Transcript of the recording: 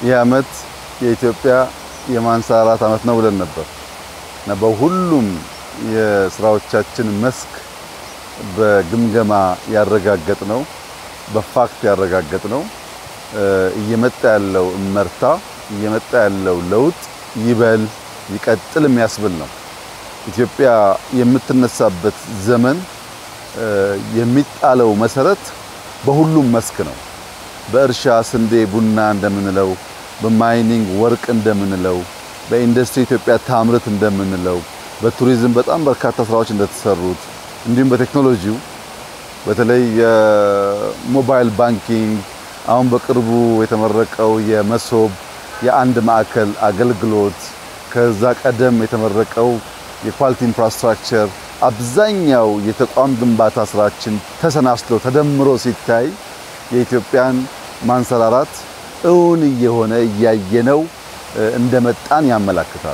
ይህ ዓመት የኢትዮጵያ የማንሰራራት ዓመት ነው ብለን ነበር እና በሁሉም የስራዎቻችን መስክ በግምገማ ያረጋገጥነው በፋክት ያረጋገጥነው እየመጣ ያለው እመርታ እየመጣ ያለው ለውጥ ይበል ይቀጥል የሚያስብል ነው። ኢትዮጵያ የምትነሳበት ዘመን የሚጣለው መሰረት በሁሉም መስክ ነው። በእርሻ ስንዴ ቡና እንደምንለው፣ በማይኒንግ ወርቅ እንደምንለው፣ በኢንዱስትሪ ኢትዮጵያ ታምርት እንደምንለው፣ በቱሪዝም በጣም በርካታ ስራዎች እንደተሰሩት እንዲሁም በቴክኖሎጂው በተለይ የሞባይል ባንኪንግ አሁን በቅርቡ የተመረቀው የመሶብ የአንድ ማዕከል አገልግሎት ከዛ ቀደም የተመረቀው የኳሊቲ ኢንፍራስትራክቸር አብዛኛው የተቋም ግንባታ ስራችን ተሰናስሎ ተደምሮ ሲታይ የኢትዮጵያን ማንሰራራት እውን እየሆነ እያየነው እንደመጣን ያመለክታል።